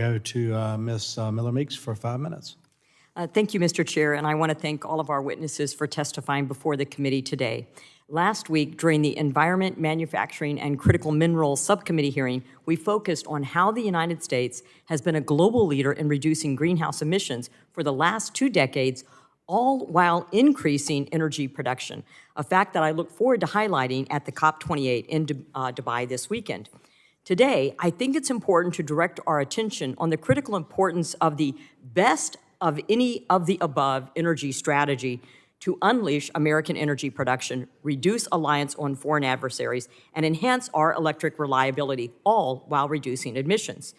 Go to Ms. Miller-Meeks for 5 minutes. Thank you, Mr. Chair, and I want to thank all of our witnesses for testifying before the committee today. Last week, during the Environment, Manufacturing, and Critical Minerals Subcommittee hearing, we focused on how the United States has been a global leader in reducing greenhouse emissions for the last 2 decades, all while increasing energy production, a fact that I look forward to highlighting at the COP28 in Dubai this weekend. Today, I think it's important to direct our attention on the critical importance of the best of any of the above energy strategy to unleash American energy production, reduce reliance on foreign adversaries, and enhance our electric reliability, all while reducing emissions.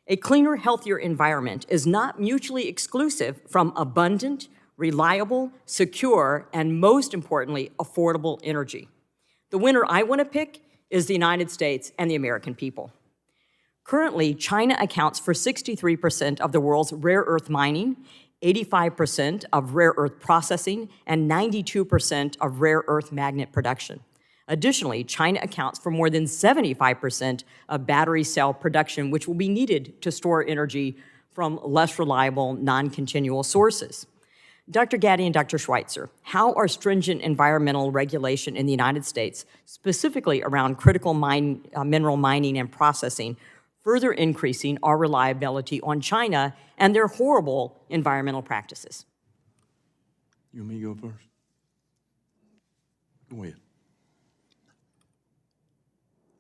A cleaner, healthier environment is not mutually exclusive from abundant, reliable, secure, and most importantly, affordable energy. The winner I want to pick is the United States and the American people. Currently, China accounts for 63% of the world's rare earth mining, 85% of rare earth processing, and 92% of rare earth magnet production. Additionally, China accounts for more than 75% of battery cell production, which will be needed to store energy from less reliable, non-continual sources. Dr. Gaddy and Dr. Schweitzer, how are stringent environmental regulation in the United States, specifically around critical mineral mining and processing, further increasing our reliability on China and their horrible environmental practices? You and me go first? Go ahead.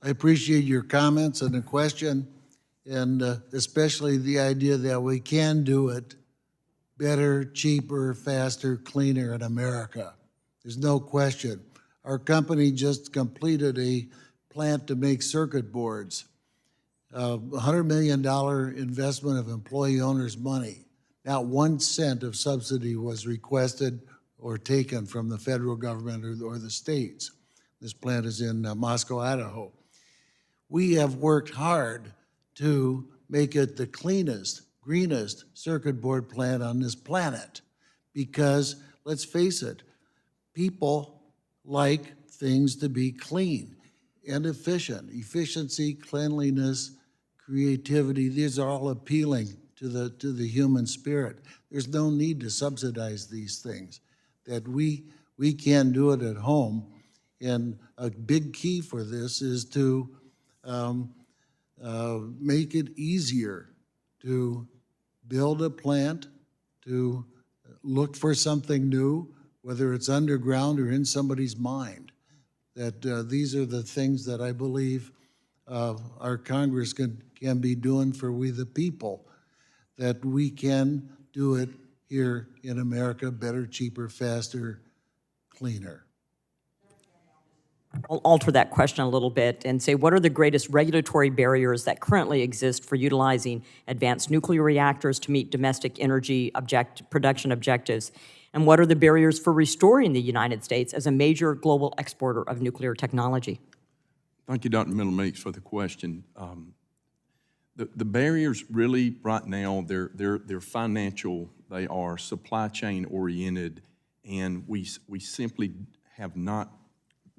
I appreciate your comments and the question, and especially the idea that we can do it better, cheaper, faster, cleaner in America. There's no question. Our company just completed a plant to make circuit boards. $100 million investment of employee owners' money. Not 1 cent of subsidy was requested or taken from the federal government or the states. This plant is in Moscow, Idaho. We have worked hard to make it the cleanest, greenest circuit board plant on this planet because, let's face it, people like things to be clean and efficient. Efficiency, cleanliness, creativity, these are all appealing to the human spirit. There's no need to subsidize these things, that we can do it at home. And a big key for this is to make it easier to build a plant, to look for something new, whether it's underground or in somebody's mind. That these are the things that I believe our Congress can be doing for we the people, that we can do it here in America better, cheaper, faster, cleaner. I'll alter that question a little bit and say, what are the greatest regulatory barriers that currently exist for utilizing advanced nuclear reactors to meet domestic energy production objectives? And what are the barriers for restoring the United States as a major global exporter of nuclear technology? Thank you, Dr. Miller-Meeks, for the question. The barriers really right now, they're financial, they are supply chain oriented, and we simply have not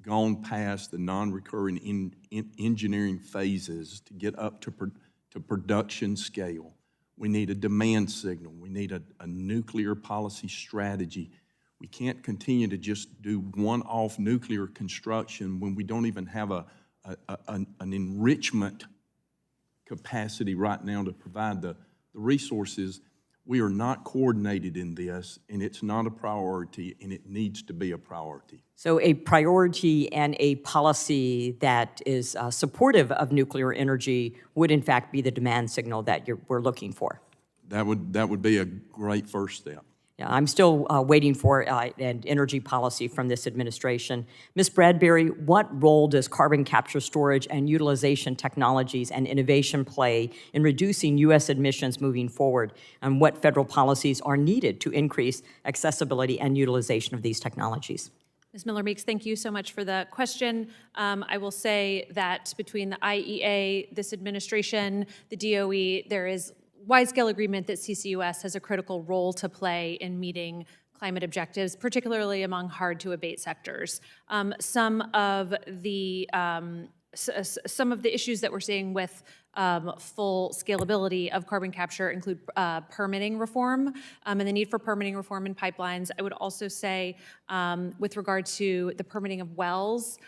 gone past the non-recurring engineering phases to get up to production scale. We need a demand signal. We need a nuclear policy strategy. We can't continue to just do one-off nuclear construction when we don't even have an enrichment capacity right now to provide the resources. We are not coordinated in this, and it's not a priority, and it needs to be a priority. So a priority and a policy that is supportive of nuclear energy would in fact be the demand signal that we're looking for. That would be a great first step. Yeah, I'm still waiting for an energy policy from this administration. Ms. Bradbury, what role does carbon capture, storage, and utilization technologies and innovation play in reducing U.S. emissions moving forward? And what federal policies are needed to increase accessibility and utilization of these technologies? Ms. Miller-Meeks, thank you so much for the question. I will say that between the IEA, this administration, the DOE, there is wide-scale agreement that CCUS has a critical role to play in meeting climate objectives, particularly among hard-to-abate sectors. Some of the issues that we're seeing with full scalability of carbon capture include permitting reform and the need for permitting reform in pipelines. I would also say with regard to the permitting of wells,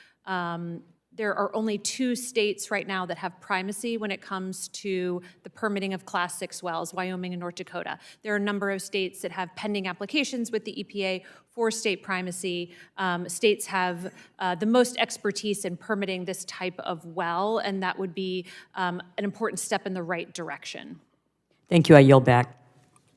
there are only 2 states right now that have primacy when it comes to the permitting of Class 6 wells, Wyoming and North Dakota. There are a number of states that have pending applications with the EPA for state primacy. States have the most expertise in permitting this type of well, and that would be an important step in the right direction. Thank you. I yield back.